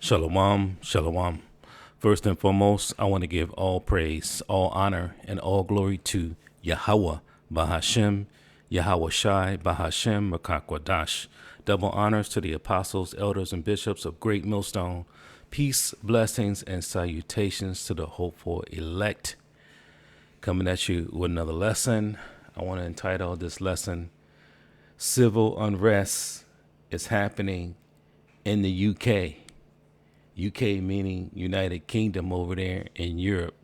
Shalom, shalom. First and foremost, I want to give all praise, all honor, and all glory to Yahweh, Bahashem, Yahweh Shai, Bahashem, Makakwadash. Double honors to the apostles, elders, and bishops of Great Millstone. Peace, blessings, and salutations to the hopeful elect. Coming at you with another lesson. I want to entitle this lesson, Civil Unrest is Happening in the UK. UK meaning United Kingdom over there in Europe.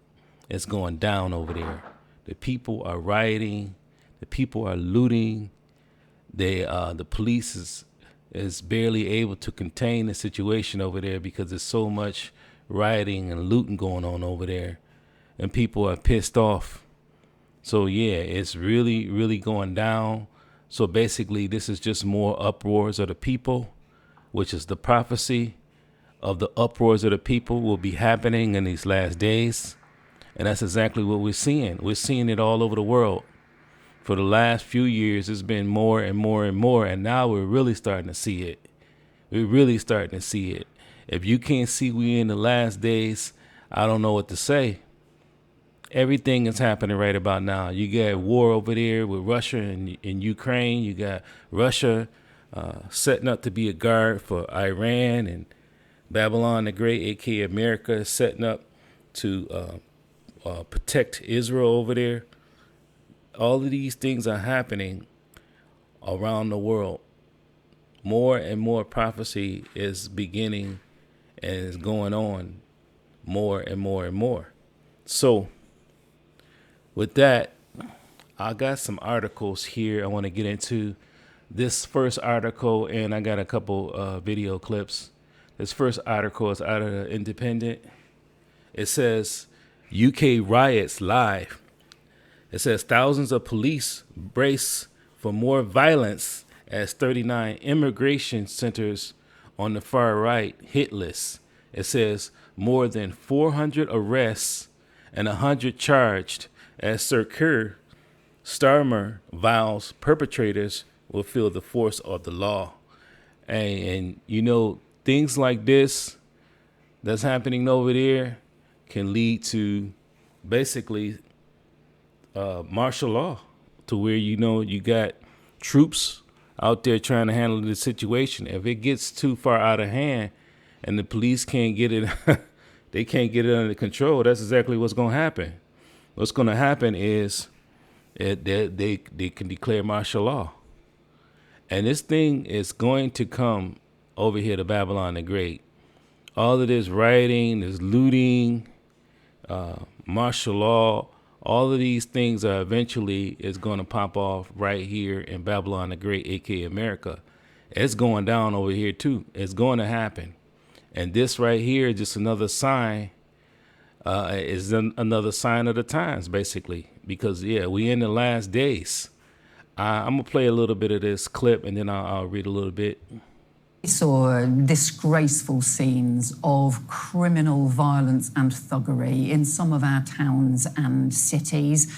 It's going down over there. The people are rioting. The people are looting. The police is barely able to contain the situation over there because there's so much rioting and looting going on over there. And people are pissed off. So yeah, it's really, really going down. So basically, this is just more uproars of the people, which is the prophecy of the uproars of the people will be happening in these last days. And that's exactly what we're seeing. We're seeing it all over the world. For the last few years, it's been more and more and more. And now we're really starting to see it. We're really starting to see it. If you can't see we're in the last days, I don't know what to say. Everything is happening right about now. You got war over there with Russia and Ukraine. You got Russia setting up to be a guard for Iran, and Babylon the Great, aka America, is setting up to protect Israel over there. All of these things are happening around the world. More and more prophecy is beginning and is going on more and more and more. So with that, I got some articles here I want to get into. This first article, and I got a couple video clips. This first article is out of the Independent. It says, UK riots live. It says thousands of police brace for more violence as 39 immigration centers on the far right hit list. It says more than 400 arrests and 100 charged as Sir Keir Starmer vows perpetrators will feel the force of the law. And you know, things like this that's happening over there can lead to basically martial law, to where, you know, you got troops out there trying to handle the situation. If it gets too far out of hand and the police can't get it, they can't get it under control, that's exactly what's going to happen. What's going to happen is they can declare martial law. And this thing is going to come over here to Babylon the Great. All of this rioting, this looting, martial law, all of these things are eventually is going to pop off right here in Babylon the Great, aka America. It's going down over here too. It's going to happen. And this right here is just another sign, another sign of the times, basically. Because, yeah, we in the last days. I'm going to play a little bit of this clip, and then I'll read a little bit. We saw disgraceful scenes of criminal violence and thuggery in some of our towns and cities.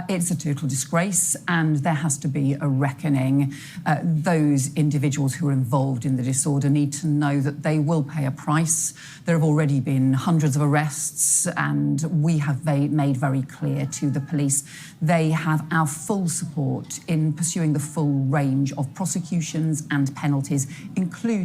It's a total disgrace, and there has to be a reckoning. Those individuals who are involved in the disorder need to know that they will pay a price. There have already been hundreds of arrests, and we have made very clear to the police they have our full support in pursuing the full range of prosecutions and penalties, including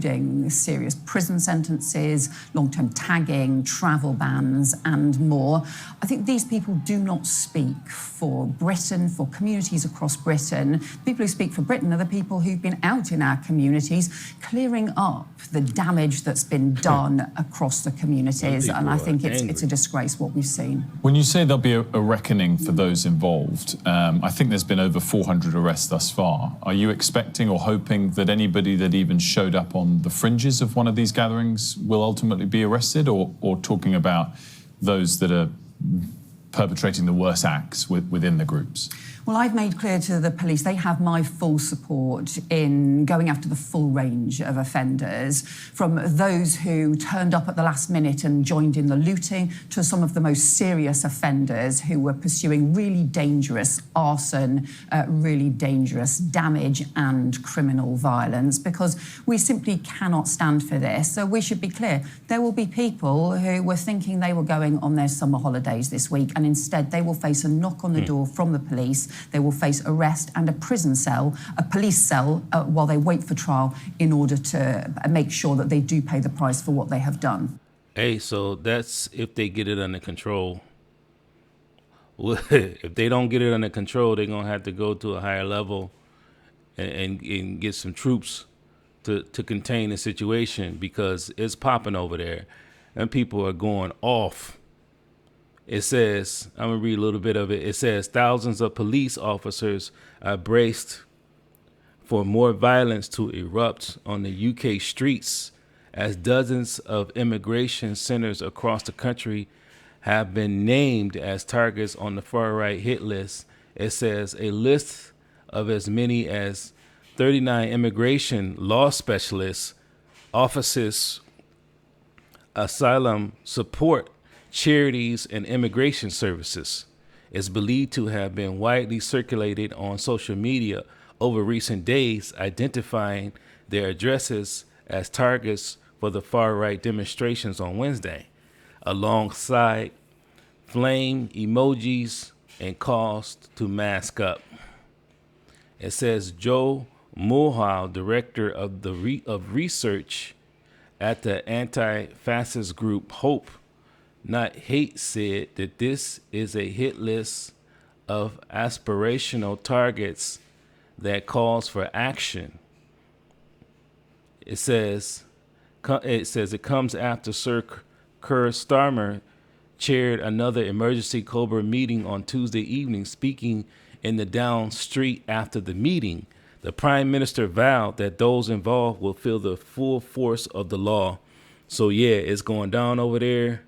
serious prison sentences, long-term tagging, travel bans, and more. I think these people do not speak for Britain, for communities across Britain. People who speak for Britain are the people who've been out in our communities clearing up the damage that's been done across the communities. And I think it's a disgrace what we've seen. When you say there'll be a reckoning for those involved, I think there's been over 400 arrests thus far. Are you expecting or hoping that anybody that even showed up on the fringes of one of these gatherings will ultimately be arrested, or talking about those that are perpetrating the worst acts within the groups? Well, I've made clear to the police they have my full support in going after the full range of offenders, from those who turned up at the last minute and joined in the looting to some of the most serious offenders who were pursuing really dangerous arson, really dangerous damage and criminal violence, because we simply cannot stand for this. So we should be clear, there will be people who were thinking they were going on their summer holidays this week, and instead they will face a knock on the door from the police. They will face arrest and a prison cell, a police cell, while they wait for trial in order to make sure that they do pay the price for what they have done. Hey, so that's if they get it under control. If they don't get it under control, they're going to have to go to a higher level and get some troops to contain the situation, because it's popping over there and people are going off. It says, I'm going to read a little bit of it. It says, thousands of police officers are braced for more violence to erupt on the UK streets as dozens of immigration centers across the country have been named as targets on the far-right hit list. It says a list of as many as 39 immigration law specialists, offices, asylum support, charities, and immigration services is believed to have been widely circulated on social media over recent days, identifying their addresses as targets for the far-right demonstrations on Wednesday, alongside flame emojis and calls to mask up. It says Joe Mulhall, director of research at the anti-fascist group Hope Not Hate, said that this is a hit list of aspirational targets that calls for action. It says it comes after Sir Keir Starmer chaired another emergency Cobra meeting on Tuesday evening. Speaking in the Down Street after the meeting, the Prime Minister vowed that those involved will feel the full force of the law. So yeah, it's going down over there.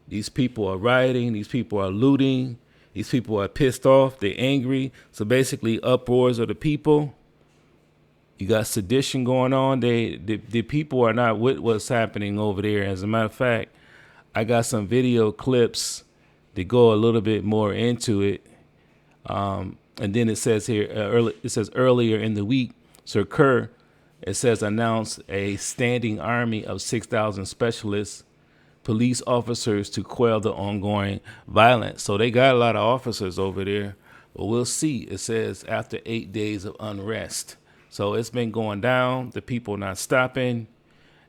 These people are rioting. These people are looting. These people are pissed off. They're angry. So basically, uproars of the people. You got sedition going on. The people are not with what's happening over there. As a matter of fact, I got some video clips to go a little bit more into it. And then it says here, earlier in the week, Sir Keir, it says, announced a standing army of 6,000 specialists, police officers to quell the ongoing violence. So they got a lot of officers over there, but we'll see. It says after 8 days of unrest. So it's been going down. The people not stopping.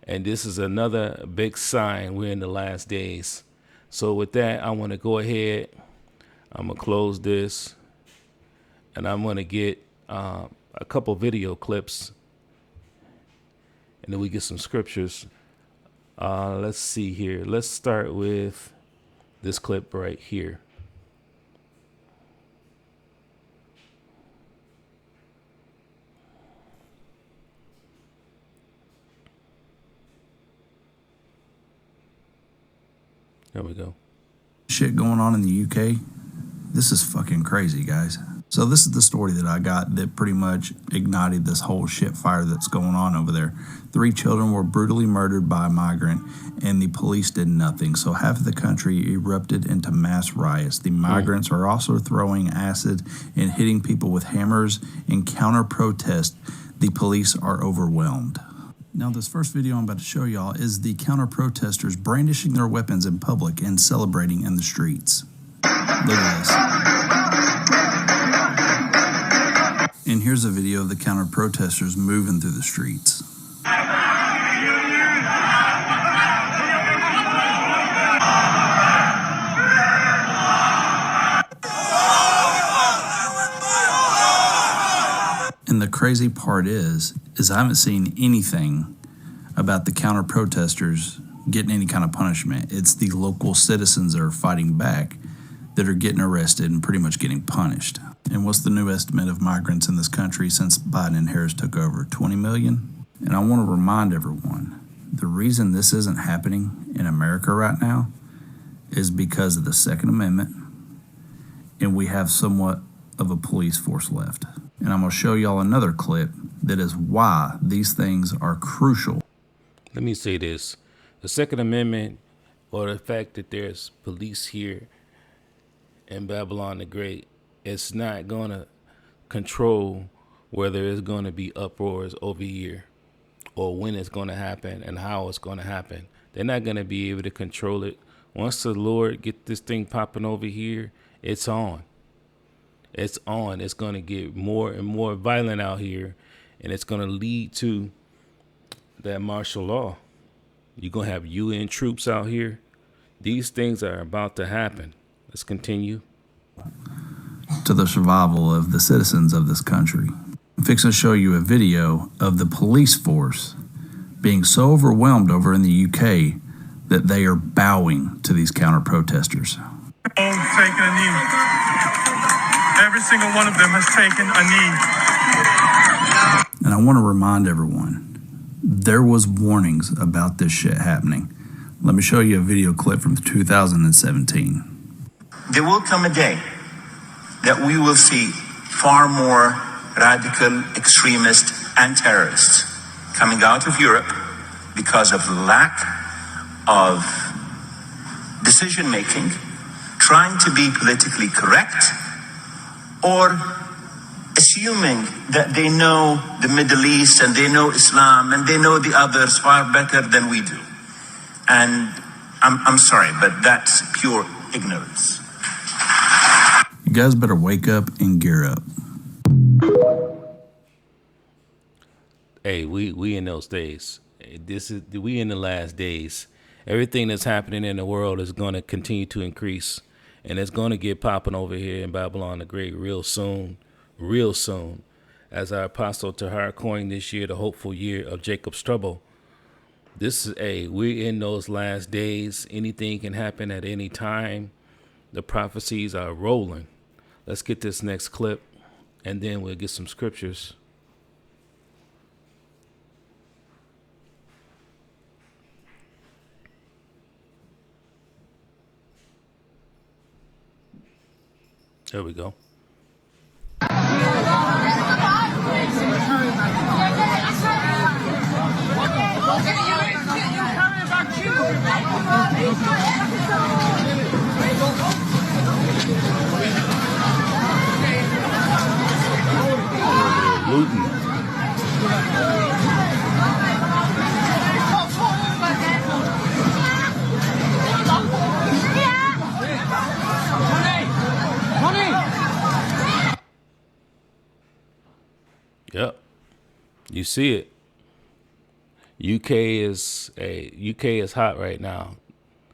And this is another big sign we're in the last days. So with that, I want to go ahead. I'm going to close this. And I'm going to get a couple video clips. And then we get some scriptures. Let's see here. Let's start with this clip right here. There we go. Shit going on in the UK. This is fucking crazy, guys. So this is the story that I got that pretty much ignited this whole shit fire that's going on over there. 3 children were brutally murdered by a migrant, and the police did nothing. So half of the country erupted into mass riots. The migrants are also throwing acid and hitting people with hammers. In counter-protest, the police are overwhelmed. Now, this first video I'm about to show y'all is the counter-protesters brandishing their weapons in public and celebrating in the streets. Look at this. And here's a video of the counter-protesters moving through the streets. And the crazy part is I haven't seen anything about the counter-protesters getting any kind of punishment. It's the local citizens that are fighting back that are getting arrested and pretty much getting punished. And what's the new estimate of migrants in this country since Biden and Harris took over? 20 million? And I want to remind everyone, the reason this isn't happening in America right now is because of the Second Amendment and we have somewhat of a police force left. And I'm going to show y'all another clip that is why these things are crucial. Let me say this. The Second Amendment, or the fact that there's police here in Babylon the Great, it's not going to control whether it's going to be uproars over here or when it's going to happen and how it's going to happen. They're not going to be able to control it. Once the Lord get this thing popping over here, it's on. It's on. It's going to get more and more violent out here, and it's going to lead to that martial law. You're going to have UN troops out here. These things are about to happen. Let's continue. To the survival of the citizens of this country. I'm fixing to show you a video of the police force being so overwhelmed over in the UK that they are bowing to these counter-protesters. Taking a knee. Every single one of them has taken a knee. And I want to remind everyone, there was warnings about this shit happening. Let me show you a video clip from 2017. There will come a day that we will see far more radical extremists and terrorists coming out of Europe because of lack of decision making, trying to be politically correct, or assuming that they know the Middle East and they know Islam and they know the others far better than we do. And I'm sorry, but that's pure ignorance. You guys better wake up and gear up. Hey, we in those days. We in the last days. Everything that's happening in the world is going to continue to increase, and it's going to get popping over here in Babylon the Great real soon. As our apostle Tahar coined this year, the hopeful year of Jacob's trouble. We're in those last days. Anything can happen at any time. The prophecies are rolling. Let's get this next clip, and then we'll get some scriptures. There we go. Looting. Yep. You see it. UK is hot right now.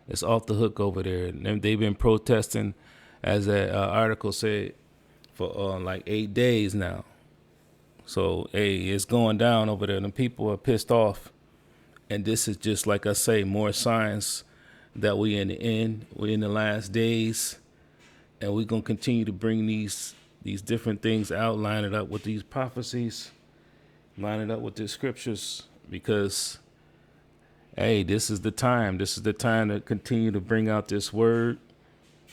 It's off the hook over there. And they've been protesting, as that article said, for like 8 days now. So, it's going down over there. And people are pissed off. And this is just, like I say, more signs that we in the end. We're in the last days. And we're going to continue to bring these different things out, line it up with these prophecies, line it up with the scriptures, because, this is the time. This is the time to continue to bring out this word.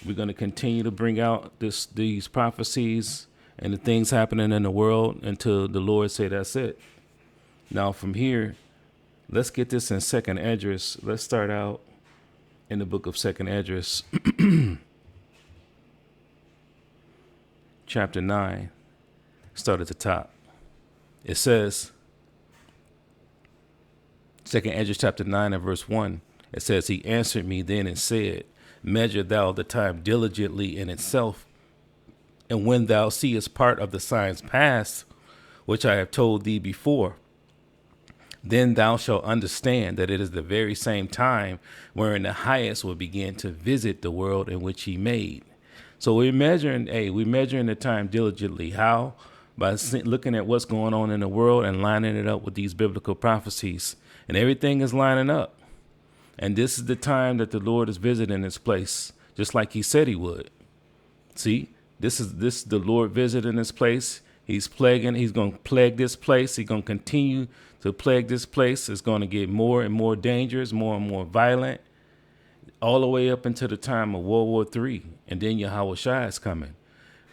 We're going to continue to bring out these prophecies and the things happening in the world until the Lord say that's it. Now from here, let's get this in 2nd Esdras. Let's start out in the book of 2nd Esdras. Chapter 9, start at the top. It says, 2nd Esdras chapter 9 and verse 1, it says, he answered me then and said, measure thou the time diligently in itself, and when thou seest part of the signs past, which I have told thee before, then thou shalt understand that it is the very same time wherein the highest will begin to visit the world in which he made. So we're measuring the time diligently. How? By looking at what's going on in the world and lining it up with these biblical prophecies. And everything is lining up. And this is the time that the Lord is visiting this place, just like he said he would. See, this is the Lord visiting this place. He's going to plague this place. He's going to continue to plague this place. It's going to get more and more dangerous, more and more violent, all the way up until the time of World War III. And then Yahweh Shai is coming.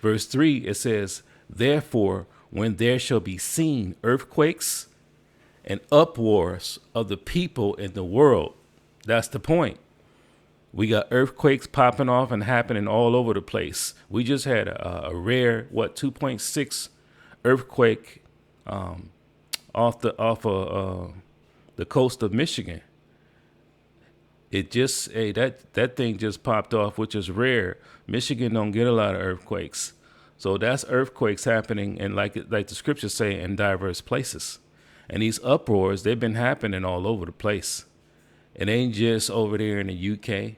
Verse 3, it says, therefore, when there shall be seen earthquakes and uproars of the people in the world. That's the point. We got earthquakes popping off and happening all over the place. We just had a rare, 2.6 earthquake off the coast of Michigan. It just, that thing just popped off, which is rare. Michigan don't get a lot of earthquakes. So that's earthquakes happening, and like the scriptures say, in diverse places. And these uproars, they've been happening all over the place. It ain't just over there in the UK.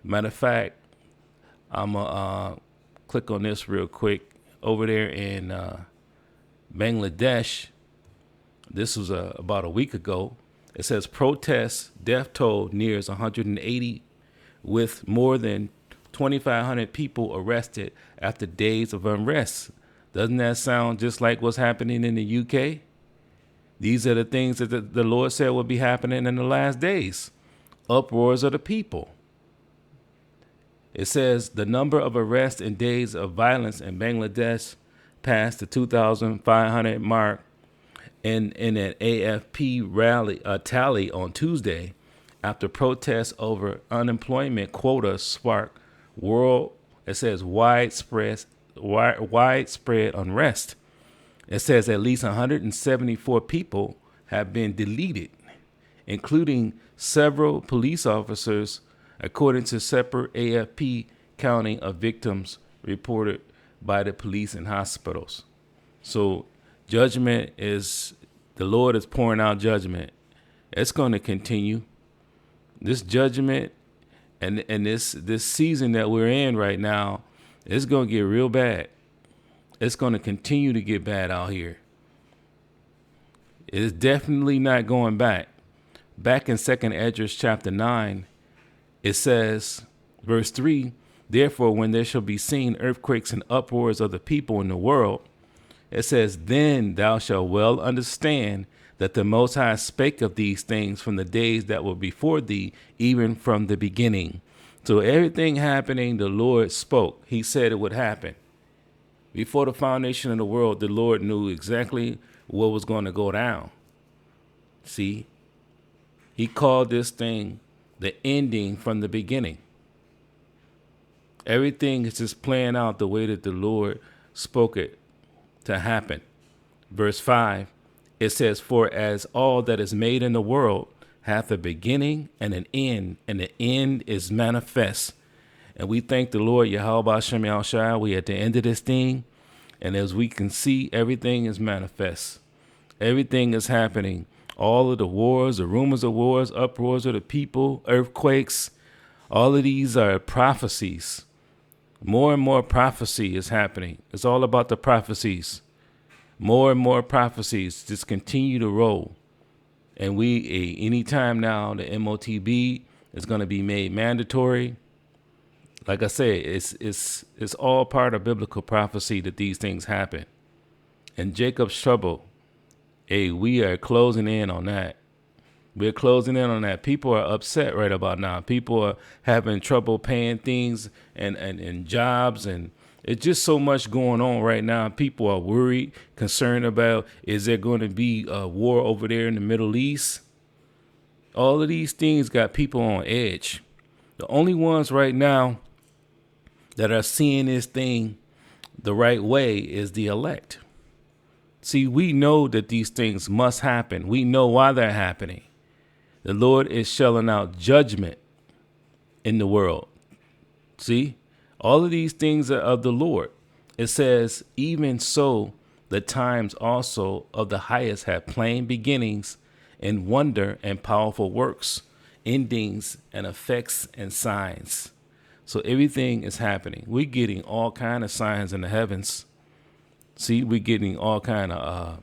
Matter of fact, I'm going to click on this real quick. Over there in Bangladesh, this was about a week ago. It says protests, death toll nears 180, with more than 2,500 people arrested after days of unrest. Doesn't that sound just like what's happening in the UK? These are the things that the Lord said would be happening in the last days. Uproars of the people. It says the number of arrests and days of violence in Bangladesh passed the 2,500 mark in an AFP rally tally on Tuesday after protests over unemployment quota sparked widespread unrest. It says at least 174 people have been deleted, including several police officers, according to separate AFP counting of victims reported by the police and hospitals. So judgment is, the Lord is pouring out judgment. It's going to continue. This judgment and this season that we're in right now, it's going to get real bad. It's going to continue to get bad out here. It's definitely not going back. Back in 2nd Esdras chapter 9, it says, verse 3, therefore, when there shall be seen earthquakes and uproars of the people in the world, it says, then thou shalt well understand that the Most High spake of these things from the days that were before thee, even from the beginning. So everything happening, the Lord spoke. He said it would happen. Before the foundation of the world, the Lord knew exactly what was going to go down. See, he called this thing the ending from the beginning. Everything is just playing out the way that the Lord spoke it to happen. Verse 5, it says, for as all that is made in the world hath a beginning and an end, and the end is manifest. And we thank the Lord, Yahweh Hashem Yahushua. We at the end of this thing. And as we can see, everything is manifest. Everything is happening. All of the wars, the rumors of wars, uproars of the people, earthquakes, all of these are prophecies. More and more prophecy is happening. It's all about the prophecies. More and more prophecies just continue to roll. And anytime now, the MOTB is going to be made mandatory. Like I said, it's all part of biblical prophecy that these things happen. And Jacob's trouble, we are closing in on that. We're closing in on that. People are upset right about now. People are having trouble paying things and jobs, and it's just so much going on right now. People are worried, concerned about, is there going to be a war over there in the Middle East? All of these things got people on edge. The only ones right now that are seeing this thing the right way is the elect. See, we know that these things must happen. We know why they're happening. The Lord is shelling out judgment in the world. See, all of these things are of the Lord. It says, even so, the times also of the highest have plain beginnings and wonder and powerful works, endings and effects and signs. So everything is happening. We're getting all kind of signs in the heavens. See, we're getting all kind of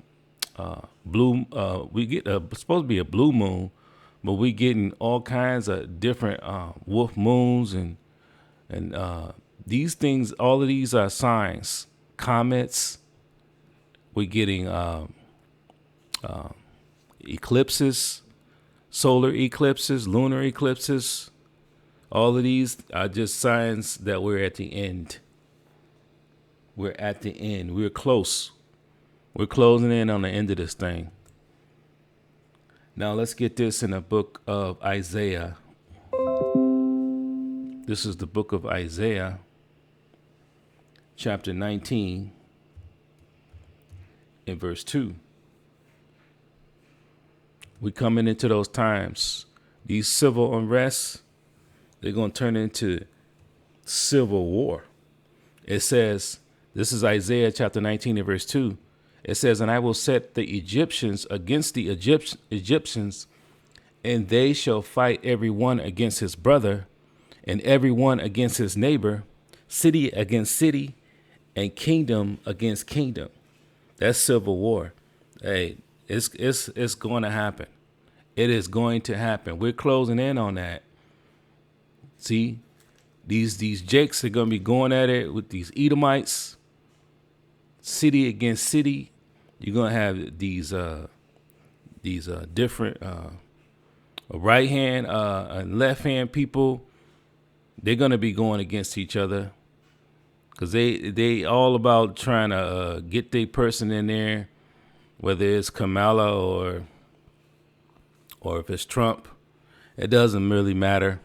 blue. We get supposed to be a blue moon, but we're getting all kinds of different wolf moons and these things. All of these are signs. Comets. We're getting eclipses, solar eclipses, lunar eclipses. All of these are just signs that we're at the end. We're at the end. We're close. We're closing in on the end of this thing. Now let's get this in the book of Isaiah. This is the book of Isaiah, chapter 19, in verse 2. We're coming into those times. These civil unrests, they're going to turn into civil war. It says, this is Isaiah chapter 19 and verse 2. It says, and I will set the Egyptians against the Egyptians, and they shall fight every one against his brother, and every one against his neighbor, city against city, and kingdom against kingdom. That's civil war. Hey, it's going to happen. It is going to happen. We're closing in on that. See, these Jakes are going to be going at it with these Edomites, city against city. You're going to have these different right hand and left hand people. They're going to be going against each other because they all about trying to get their person in there, whether it's Kamala or if it's Trump. It doesn't really matter.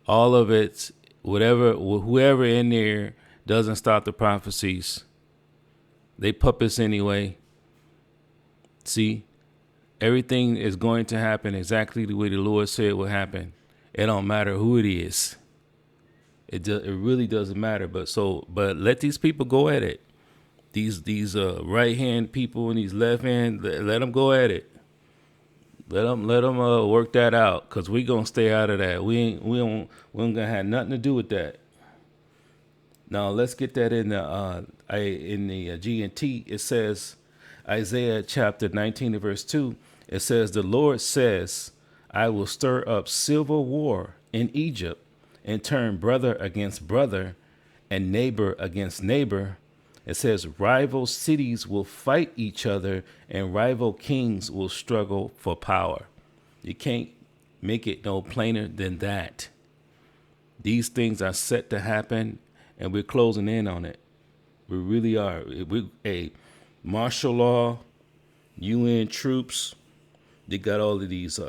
All of it's whoever in there doesn't stop the prophecies. They puppets anyway. See, everything is going to happen exactly the way the Lord said it will happen. It don't matter who it is. It really doesn't matter. But let these people go at it. These right hand people and these left hand, let them go at it. Let them work that out, because we gonna stay out of that. We don't gonna have nothing to do with that. Now let's get that in the G&T. It says, Isaiah chapter 19 verse 2. It says, the Lord says, I will stir up civil war in Egypt and turn brother against brother and neighbor against neighbor. It says rival cities will fight each other and rival kings will struggle for power. You can't make it no plainer than that. These things are set to happen, and we're closing in on it. We really are. A martial law, UN troops. They got all of these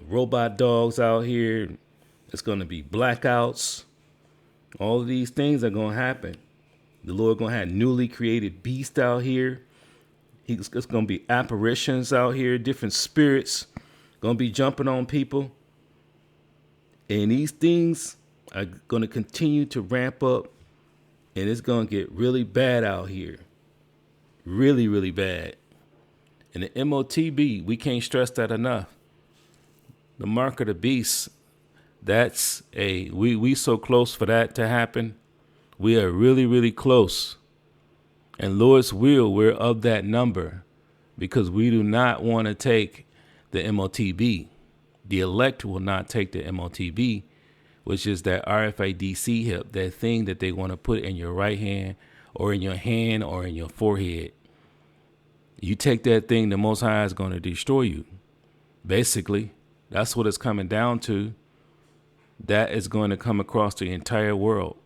robot dogs out here. It's going to be blackouts. All of these things are going to happen. The Lord going to have newly created beasts out here. It's going to be apparitions out here, different spirits going to be jumping on people. And these things are going to continue to ramp up, and it's going to get really bad out here. Really, really bad. And the MOTB, we can't stress that enough. The mark of the beast, we so close for that to happen. We are really, really close. And Lord's will, we're of that number, because we do not want to take the MOTB. The elect will not take the MOTB, which is that RFID hip, that thing that they want to put in your right hand or in your hand or in your forehead. You take that thing, the Most High is going to destroy you. Basically, that's what it's coming down to. That is going to come across the entire world.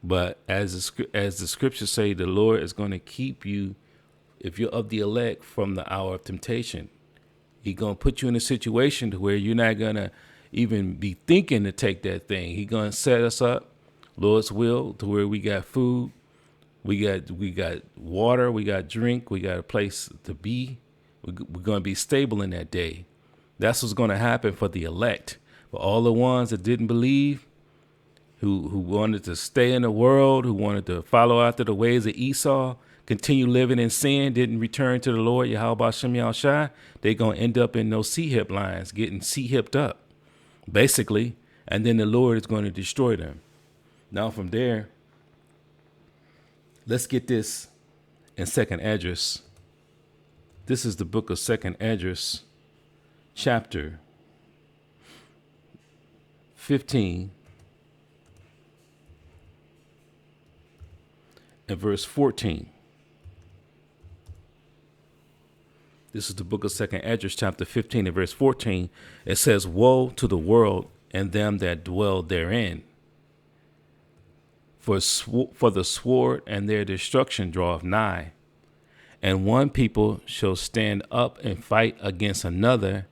But as the scriptures say, the Lord is going to keep you, if you're of the elect, from the hour of temptation. He's going to put you in a situation to where you're not going to even be thinking to take that thing. He's going to set us up, Lord's will, to where we got food, we got water, we got drink, we got a place to be. We're going to be stable in that day. That's what's going to happen for the elect. For all the ones that didn't believe, who wanted to stay in the world, who wanted to follow after the ways of Esau, continue living in sin, didn't return to the Lord, Yahweh Shem Yahushai, they're going to end up in those C-hip lines, getting C-hipped up, basically, and then the Lord is going to destroy them. Now from there, let's get this in 2nd Esdras. This is the book of 2nd Esdras, chapter 15, and verse 14. This is the book of 2nd Esdras, chapter 15, and verse 14. It says, woe to the world and them that dwell therein. For the sword and their destruction draweth nigh, and one people shall stand up and fight against another,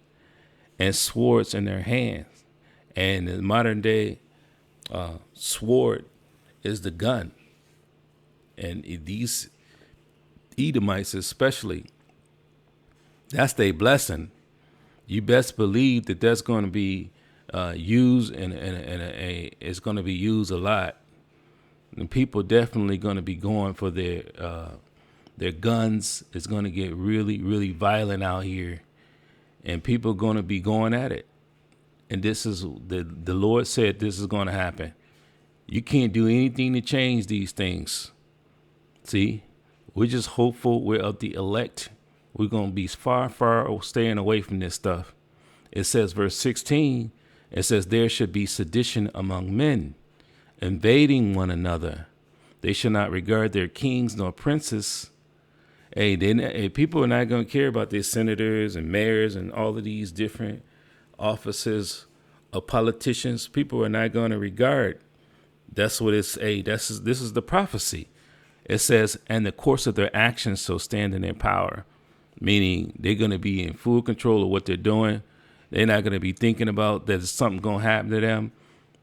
and swords in their hands. And in modern day, sword is the gun. And these Edomites especially, that's their blessing. You best believe that that's going to be used, and it's going to be used a lot. And people definitely going to be going for their guns. It's going to get really, really violent out here, and people are going to be going at it. And this is the Lord said this is going to happen. You can't do anything to change these things. See, we're just hopeful we're of the elect. We're going to be far staying away from this stuff. It says, verse 16, it says, there should be sedition among men, invading one another. They shall not regard their kings nor princes. People are not going to care about their senators and mayors and all of these different offices of politicians. People are not going to regard. That's what it's. This is the prophecy. It says, and the course of their actions shall stand in their power, meaning they're going to be in full control of what they're doing. They're not going to be thinking about that something going to happen to them.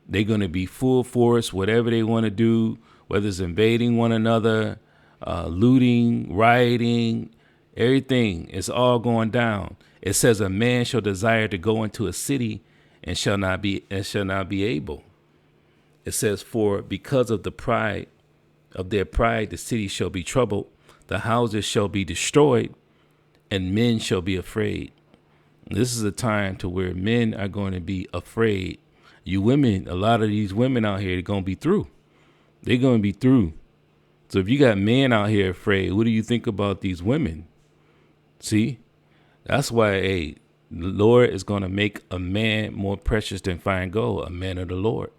They're going to be full force, whatever they want to do, whether it's invading one another, looting, rioting, everything. It's all going down. It says a man shall desire to go into a city and shall not be able. It says, for because of the pride of their pride, the city shall be troubled, the houses shall be destroyed, and men shall be afraid. This is a time to where men are going to be afraid. You women, a lot of these women out here, they're going to be through. They're going to be through. So if you got men out here afraid, what do you think about these women? See, that's why, the Lord is going to make a man more precious than fine gold, a man of the Lord.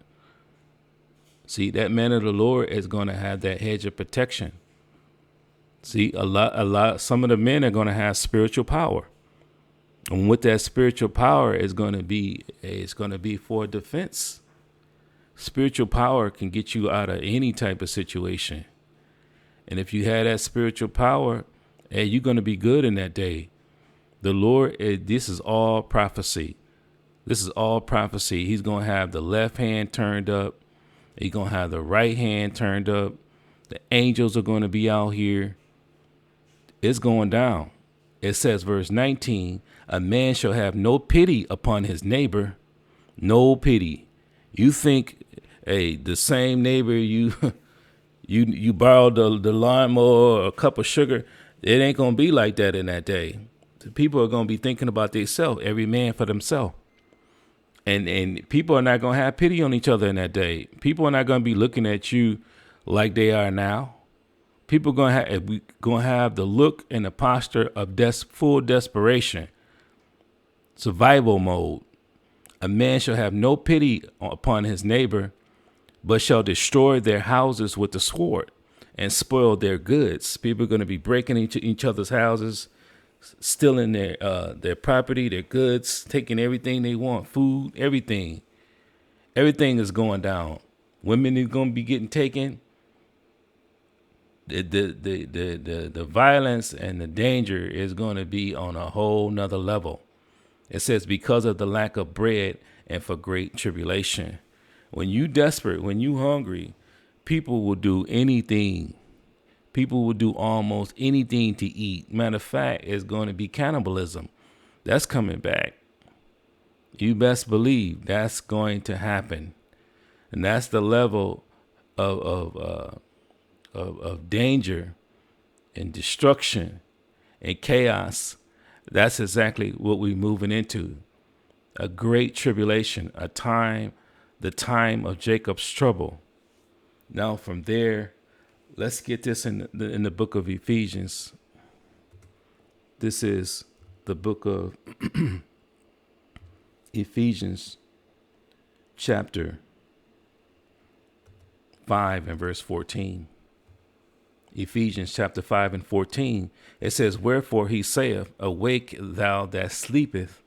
See, that man of the Lord is going to have that hedge of protection. See, some of the men are going to have spiritual power. And what that spiritual power is going to be, it's going to be for defense. Spiritual power can get you out of any type of situation. And if you have that spiritual power, you're going to be good in that day. The Lord, this is all prophecy. This is all prophecy. He's going to have the left hand turned up. He's going to have the right hand turned up. The angels are going to be out here. It's going down. It says, verse 19, a man shall have no pity upon his neighbor. No pity. You think, the same neighbor you borrowed the lawnmower or a cup of sugar, it ain't going to be like that in that day. The people are going to be thinking about themselves, every man for themselves. And people are not going to have pity on each other in that day. People are not going to be looking at you like they are now. People are going to have the look and the posture of full desperation, survival mode. A man shall have no pity upon his neighbor, but shall destroy their houses with the sword and spoil their goods. People are going to be breaking into each other's houses, stealing their property, their goods, taking everything they want, food, everything. Everything is going down. Women are going to be getting taken. The violence and the danger is going to be on a whole nother level. It says, because of the lack of bread and for great tribulation. When you desperate, when you hungry, people will do anything. People will do almost anything to eat. Matter of fact, it's going to be cannibalism. That's coming back. You best believe that's going to happen. And that's the level of danger and destruction and chaos. That's exactly what we're moving into. A great tribulation, the time of Jacob's trouble. Now from there, let's get this in the book of Ephesians. This is the book of Ephesians chapter 5 and verse 14. Ephesians chapter 5 and 14. It says, wherefore he saith, awake thou that sleepeth,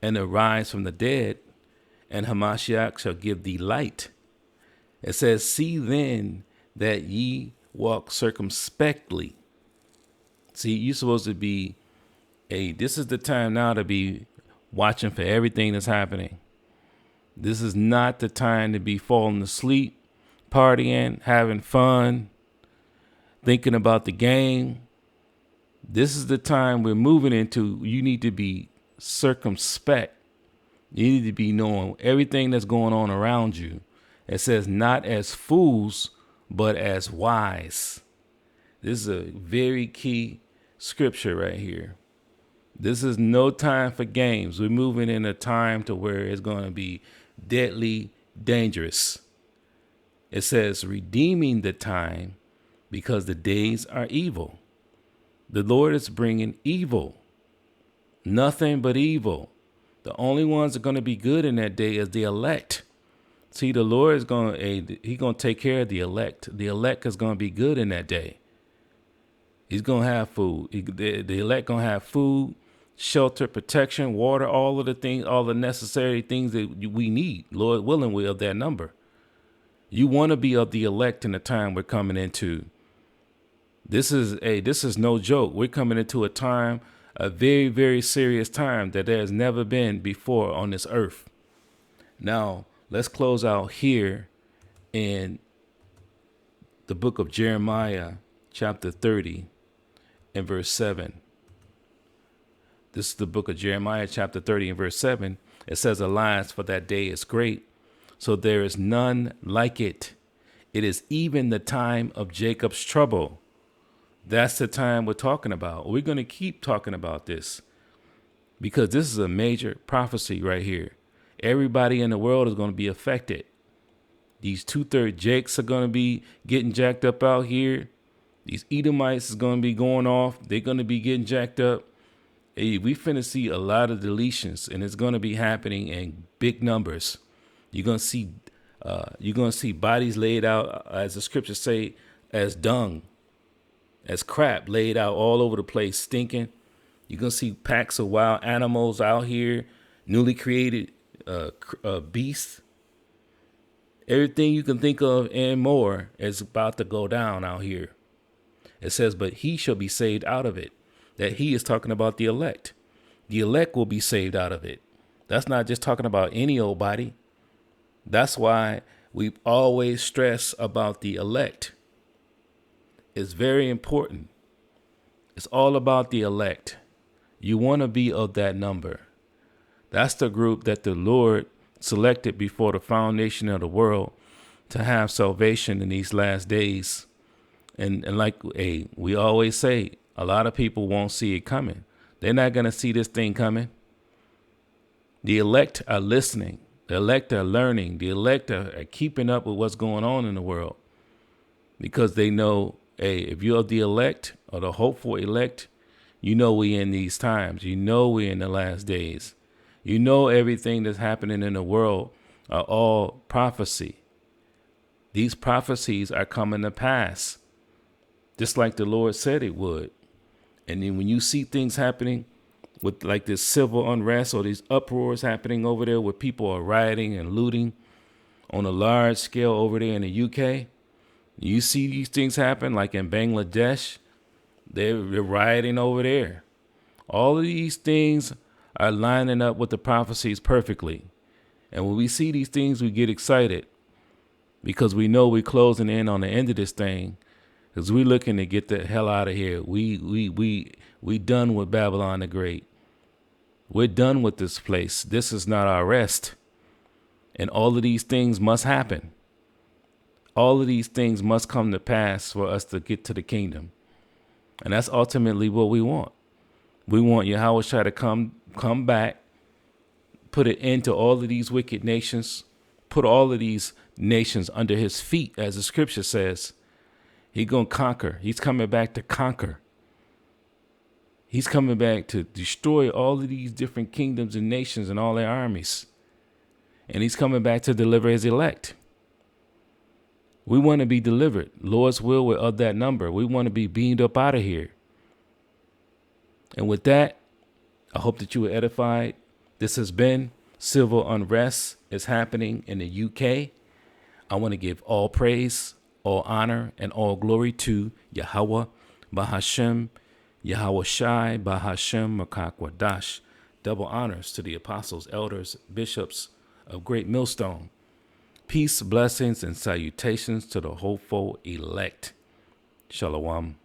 and arise from the dead, and Hamashiach shall give thee light. It says, see then that ye walk circumspectly. See, you're supposed to be this is the time now to be watching for everything that's happening. This is not the time to be falling asleep, partying, having fun, thinking about the game. This is the time we're moving into. You need to be circumspect. You need to be knowing everything that's going on around you. It says, not as fools, but as wise. This is a very key scripture right here. This is no time for games. We're moving in a time to where it's going to be deadly dangerous. It says, redeeming the time because the days are evil. The Lord is bringing evil. Nothing but evil. The only ones that are going to be good in that day is the elect. See, the Lord is He's going to take care of the elect. The elect is going to be good in that day. He's going to have food. The elect going to have food, shelter, protection, water, all of the things, all the necessary things that we need. Lord willing, we're of that number. You want to be of the elect in the time we're coming into. This is no joke. We're coming into a time, a very, very serious time that there has never been before on this earth. Now, let's close out here in the book of Jeremiah, chapter 30 and verse 7. This is the book of Jeremiah, chapter 30 and verse 7. It says, alas, for that day is great, so there is none like it. It is even the time of Jacob's trouble. That's the time we're talking about. We're going to keep talking about this because this is a major prophecy right here. Everybody in the world is going to be affected. These 2/3 Jakes are going to be getting jacked up out here. These Edomites is going to be going off. They're going to be getting jacked up. Hey, we finna see a lot of deletions, and it's going to be happening in big numbers. You're going to see bodies laid out, as the scriptures say, as dung, as crap laid out all over the place, stinking. You're going to see packs of wild animals out here, newly created beasts. Everything you can think of and more is about to go down out here. It says, but he shall be saved out of it. That he is talking about the elect. The elect will be saved out of it. That's not just talking about any old body. That's why we always stress about the elect. It's very important. It's all about the elect. You want to be of that number. That's the group that the Lord selected before the foundation of the world to have salvation in these last days. And like we always say, a lot of people won't see it coming. They're not going to see this thing coming. The elect are listening. The elect are learning. The elect are keeping up with what's going on in the world because they know, if you're the elect or the hopeful elect, you know we're in these times. You know we're in the last days. You know everything that's happening in the world are all prophecy. These prophecies are coming to pass, just like the Lord said it would. And then when you see things happening with like this civil unrest or these uproars happening over there where people are rioting and looting on a large scale over there in the UK, you see these things happen like in Bangladesh, they're rioting over there. All of these things are lining up with the prophecies perfectly. And when we see these things, we get excited because we know we're closing in on the end of this thing. Because we're looking to get the hell out of here. We done with Babylon the Great. We're done with this place. This is not our rest. And all of these things must happen. All of these things must come to pass for us to get to the kingdom. And that's ultimately what we want. We want Yahushua to come back, put an end to all of these wicked nations, put all of these nations under his feet, as the scripture says. He's going to conquer. He's coming back to conquer. He's coming back to destroy all of these different kingdoms and nations and all their armies. And he's coming back to deliver his elect. We want to be delivered. Lord's will, we're of that number. We want to be beamed up out of here. And with that, I hope that you were edified. This has been Civil Unrest is happening in the UK. I want to give all praise, all honor, and all glory to Yahweh, Bahashem, Yahweh Shai, Bahashem, Makakwadash. Double honors to the apostles, elders, bishops of Great Millstone. Peace, blessings, and salutations to the hopeful elect. Shalom.